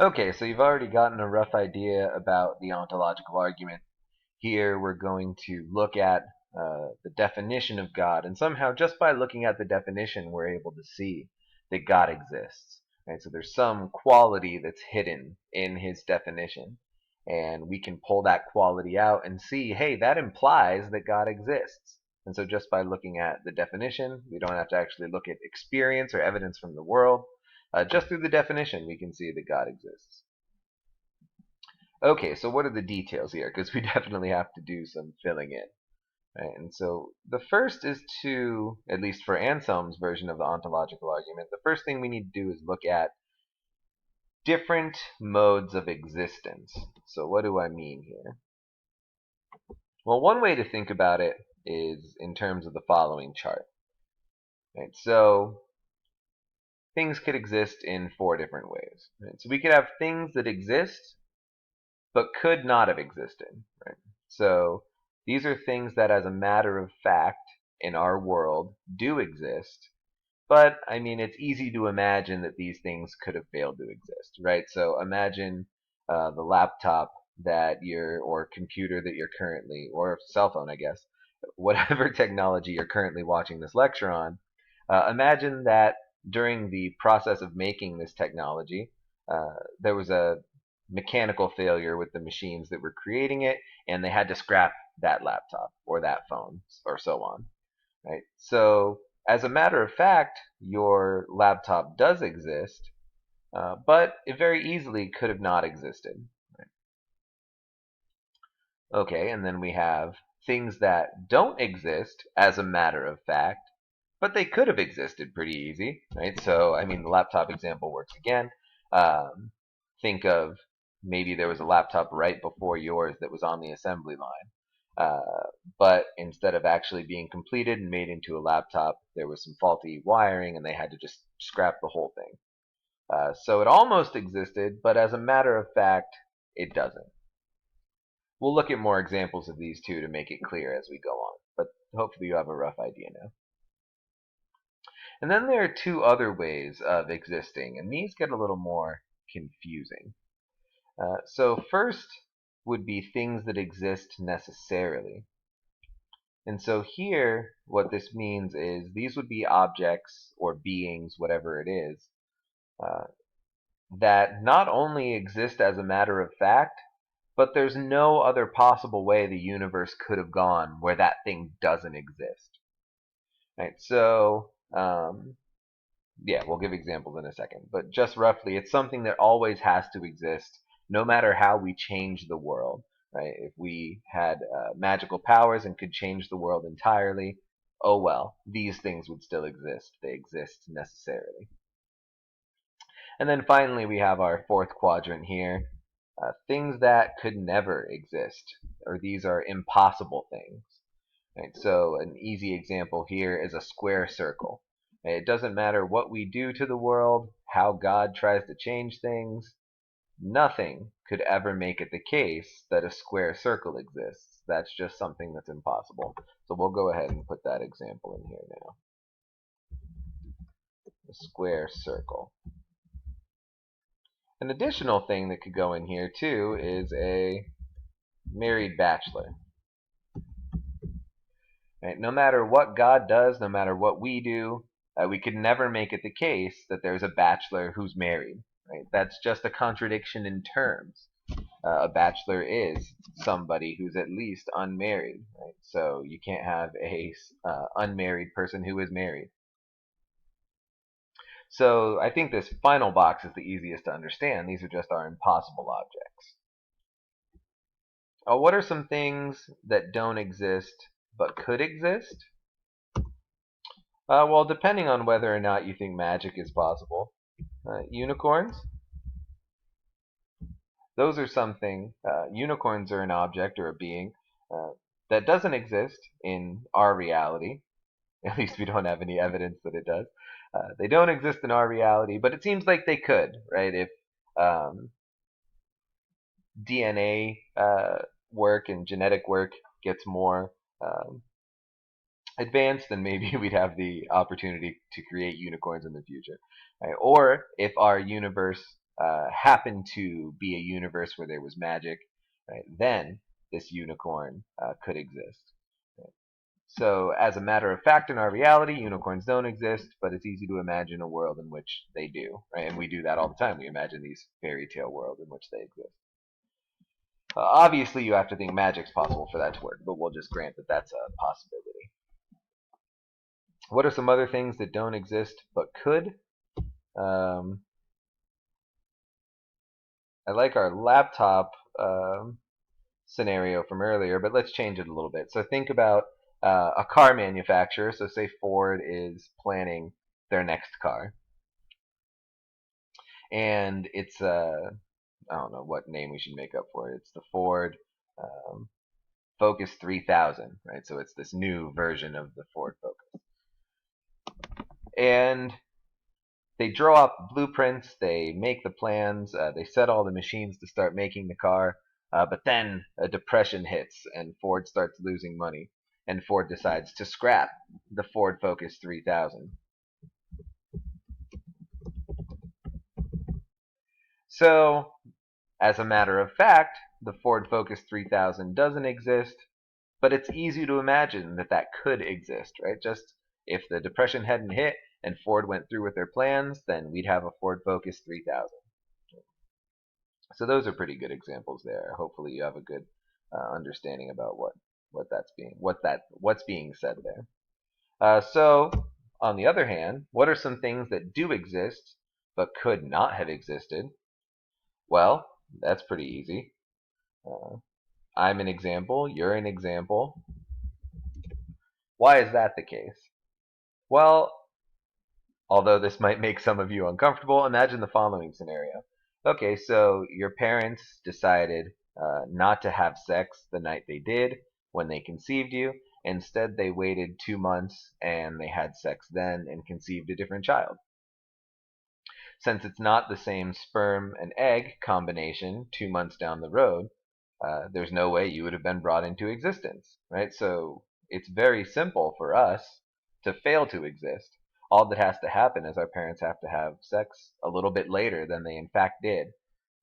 Okay, so you've already gotten a rough idea about the ontological argument. Here we're going to look at the definition of God, and somehow just by looking at the definition, we're able to see that God exists. Right? So there's some quality that's hidden in his definition, and we can pull that quality out and see, hey, that implies that God exists. And so just by looking at the definition, we don't have to actually look at experience or evidence from the world. Just through the definition, we can see that God exists. Okay, so what are the details here? Because we definitely have to do some filling in. Right? And so the first is to, at least for Anselm's version of the ontological argument, the first thing we need to do is look at different modes of existence. So what do I mean here? Well, one way to think about it is in terms of the following chart. Right? So things could exist in four different ways. Right? So we could have things that exist but could not have existed. Right? So these are things that, as a matter of fact, in our world do exist. But I mean, it's easy to imagine that these things could have failed to exist, right? So imagine the laptop that or computer that you're currently, or cell phone, I guess, whatever technology you're currently watching this lecture on. Imagine that during the process of making this technology, there was a mechanical failure with the machines that were creating it, and they had to scrap that laptop or that phone or so on, right? So, as a matter of fact, your laptop does exist, but it very easily could have not existed. Right? Okay, and then we have things that don't exist as a matter of fact, but they could have existed pretty easy, right? So, I mean, the laptop example works again. Um, think of maybe there was a laptop right before yours that was on the assembly line. But instead of actually being completed and made into a laptop, there was some faulty wiring and they had to just scrap the whole thing. So it almost existed, but as a matter of fact, it doesn't. We'll look at more examples of these two to make it clear as we go on, but hopefully you have a rough idea now. And then there are two other ways of existing, and these get a little more confusing. So first would be things that exist necessarily. And so here, what this means is these would be objects or beings, whatever it is, uh, that not only exist as a matter of fact, but there's no other possible way the universe could have gone where that thing doesn't exist. Right? So, yeah, we'll give examples in a second. But just roughly, it's something that always has to exist, no matter how we change the world. Right? If we had magical powers and could change the world entirely, oh well, these things would still exist. They exist necessarily. And then finally, we have our fourth quadrant here. Things that could never exist, or these are impossible things. Right? So an easy example here is a square circle. Right? It doesn't matter what we do to the world, how God tries to change things, nothing could ever make it the case that a square circle exists. That's just something that's impossible. So we'll go ahead and put that example in here now. A square circle. An additional thing that could go in here too is a married bachelor. Right? No matter what God does, no matter what we do, we could never make it the case that there's a bachelor who's married. Right? That's just a contradiction in terms. A bachelor is somebody who's at least unmarried. Right? So you can't have a unmarried person who is married. So I think this final box is the easiest to understand. These are just our impossible objects. What are some things that don't exist but could exist? Well, depending on whether or not you think magic is possible. Unicorns? Those are something. Unicorns are an object or a being uh, that doesn't exist in our reality. At least we don't have any evidence that it does. They don't exist in our reality, but it seems like they could, right? If um, DNA work and genetic work gets more advanced, then maybe we'd have the opportunity to create unicorns in the future. Right? Or if our universe happened to be a universe where there was magic, right, then this unicorn could exist. Right? So, as a matter of fact, in our reality, unicorns don't exist, but it's easy to imagine a world in which they do, right? And we do that all the time. We imagine these fairy tale worlds in which they exist. Obviously, you have to think magic's possible for that to work, but we'll just grant that that's a possibility. What are some other things that don't exist but could? I like our laptop scenario from earlier, but let's change it a little bit. So think about a car manufacturer. So say Ford is planning their next car, and it's I don't know what name we should make up for it. It's the Ford Focus 3000, right? So it's this new version of the Ford Focus, and they draw up blueprints, they make the plans, they set all the machines to start making the car, but then a depression hits and Ford starts losing money, and Ford decides to scrap the Ford Focus 3000. So, as a matter of fact, the Ford Focus 3000 doesn't exist, but it's easy to imagine that that could exist, right? Just if the depression hadn't hit and Ford went through with their plans, then we'd have a Ford Focus 3000. So those are pretty good examples there. Hopefully you have a good understanding about what's being said there. So on the other hand, what are some things that do exist but could not have existed? Well, that's pretty easy. I'm an example. You're an example. Why is that the case? Well, although this might make some of you uncomfortable, imagine the following scenario. Okay, so your parents decided not to have sex the night they did when they conceived you. Instead, they waited 2 months and they had sex then and conceived a different child. Since it's not the same sperm and egg combination 2 months down the road, there's no way you would have been brought into existence, right? So it's very simple for us to fail to exist. All that has to happen is our parents have to have sex a little bit later than they in fact did,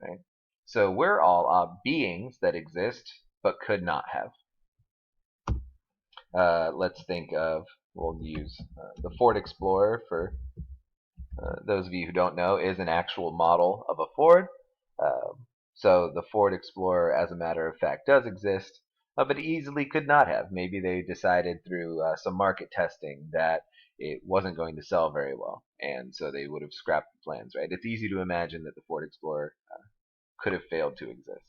right? So we're all beings that exist but could not have. Let's think of, we'll use the Ford Explorer for those of you who don't know, is an actual model of a Ford. So the Ford Explorer, as a matter of fact, does exist, but easily could not have. Maybe they decided through some market testing that it wasn't going to sell very well, and so they would have scrapped the plans, right? It's easy to imagine that the Ford Explorer could have failed to exist.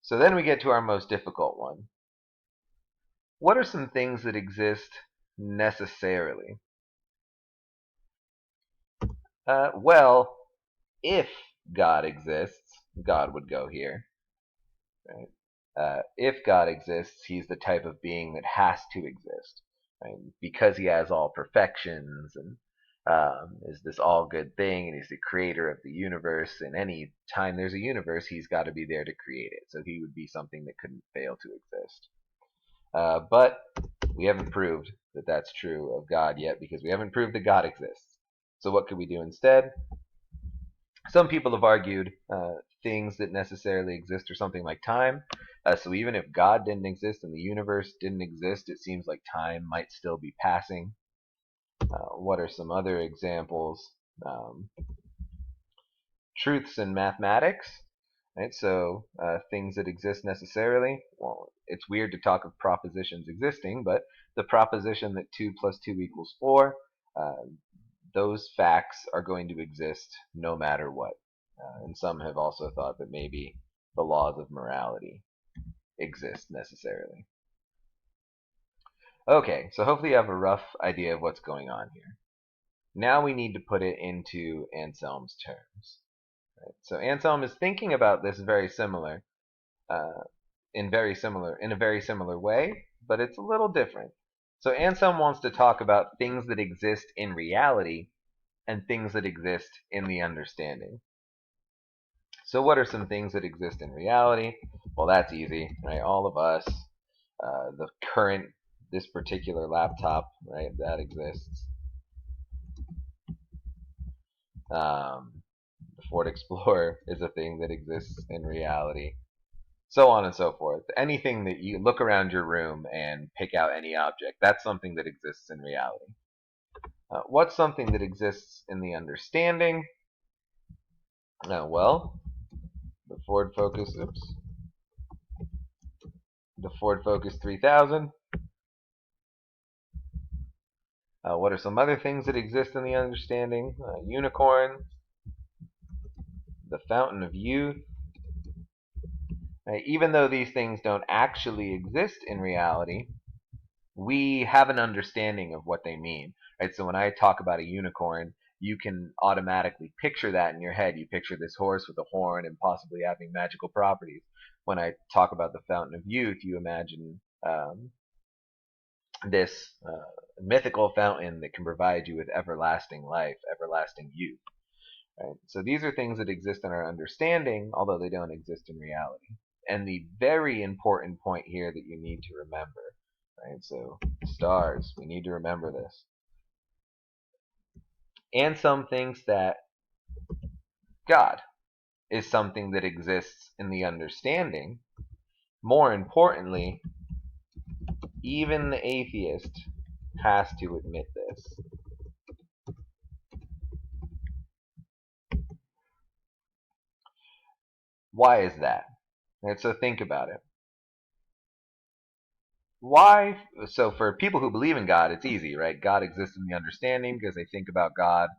So then we get to our most difficult one. What are some things that exist necessarily? Well, if God exists, God would go here. Right? If God exists, he's the type of being that has to exist, right? Because he has all perfections and is this all good thing, and he's the creator of the universe. And any time there's a universe, he's got to be there to create it. So he would be something that couldn't fail to exist. But we haven't proved that that's true of God yet, because we haven't proved that God exists. So what could we do instead? Some people have argued things that necessarily exist or something like time. So even if God didn't exist and the universe didn't exist, it seems like time might still be passing. What are some other examples? Truths in mathematics, right? So things that exist necessarily. Well, it's weird to talk of propositions existing, but the proposition that 2 plus 2 equals 4, those facts are going to exist no matter what. And some have also thought that maybe the laws of morality exist necessarily. Okay, so hopefully you have a rough idea of what's going on here. Now we need to put it into Anselm's terms. Right? So Anselm is thinking about this very similar, in a very similar way, but it's a little different. So Anselm wants to talk about things that exist in reality and things that exist in the understanding. So what are some things that exist in reality? Well, that's easy, right? All of us, this particular laptop, right? That exists. Ford Explorer is a thing that exists in reality. So on and so forth. Anything that you look around your room and pick out any object, that's something that exists in reality. What's something that exists in the understanding? Well, the Ford Focus, the Ford Focus 3000. What are some other things that exist in the understanding? Unicorn, the Fountain of Youth. Even though these things don't actually exist in reality, we have an understanding of what they mean, right? So when I talk about a unicorn, you can automatically picture that in your head. You picture this horse with a horn and possibly having magical properties. When I talk about the Fountain of Youth, you imagine this mythical fountain that can provide you with everlasting life, everlasting youth. Right? So these are things that exist in our understanding, although they don't exist in reality. And the very important point here that you need to remember, right? So stars, we need to remember this. Anselm thinks that God is something that exists in the understanding. More importantly, even the atheist has to admit this. Why is that? Right, so think about it. Why? So for people who believe in God, it's easy, right? God exists in the understanding because they think about God.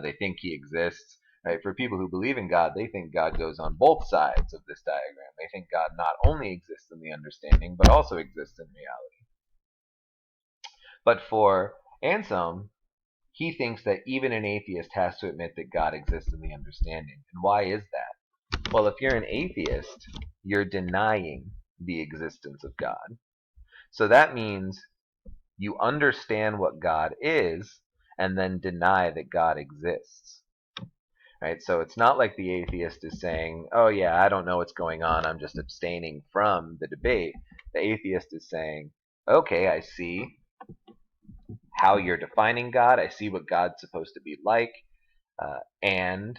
They think He exists. Right? For people who believe in God, they think God goes on both sides of this diagram. They think God not only exists in the understanding, but also exists in reality. But for Anselm, he thinks that even an atheist has to admit that God exists in the understanding. And why is that? Well, if you're an atheist, you're denying the existence of God. So that means you understand what God is and then deny that God exists. Right? So it's not like the atheist is saying, oh yeah, I don't know what's going on, I'm just abstaining from the debate. The atheist is saying, okay, I see how you're defining God, I see what God's supposed to be like, and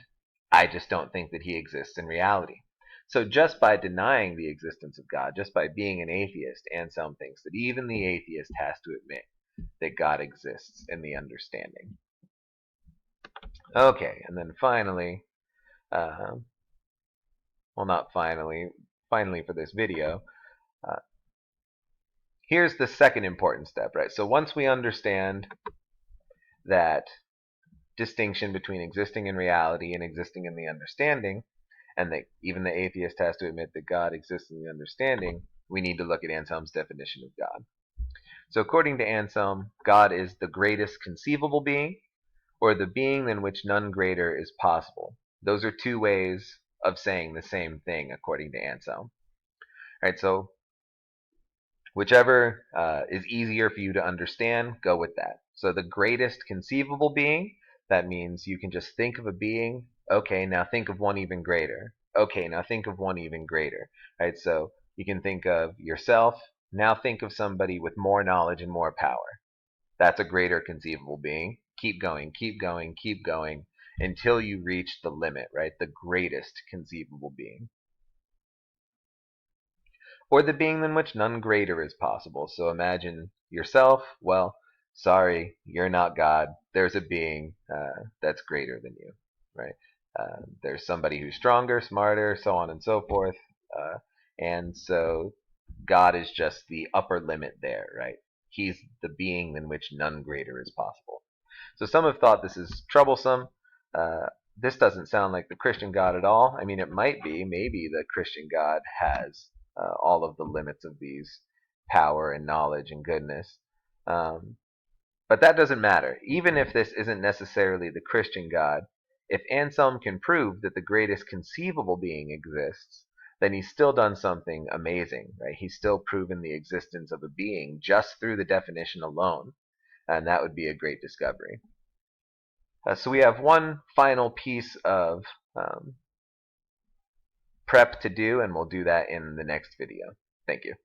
I just don't think that He exists in reality. So just by denying the existence of God, just by being an atheist, Anselm thinks that even the atheist has to admit that God exists in the understanding. Okay, and then finally, well, not finally, finally for this video, here's the second important step, right? So once we understand that distinction between existing in reality and existing in the understanding, and that even the atheist has to admit that God exists in the understanding, we need to look at Anselm's definition of God. So according to Anselm, God is the greatest conceivable being, or the being than which none greater is possible. Those are two ways of saying the same thing according to Anselm. All right, so whichever is easier for you to understand, go with that. So the greatest conceivable being, that means you can just think of a being. Okay, now think of one even greater. Okay, now think of one even greater. Right? So you can think of yourself. Now think of somebody with more knowledge and more power. That's a greater conceivable being. Keep going, keep going, keep going until you reach the limit, right? The greatest conceivable being. Or the being than which none greater is possible. So imagine yourself. Well, sorry, you're not God. There's a being that's greater than you, right? There's somebody who's stronger, smarter, so on and so forth. And so God is just the upper limit there, right? He's the being than which none greater is possible. So some have thought this is troublesome. This doesn't sound like the Christian God at all. I mean, it might be. Maybe the Christian God has all of the limits of these power and knowledge and goodness. But that doesn't matter. Even if this isn't necessarily the Christian God, if Anselm can prove that the greatest conceivable being exists, then he's still done something amazing, right? He's still proven the existence of a being just through the definition alone, and that would be a great discovery. So we have one final piece of prep to do, and we'll do that in the next video. Thank you.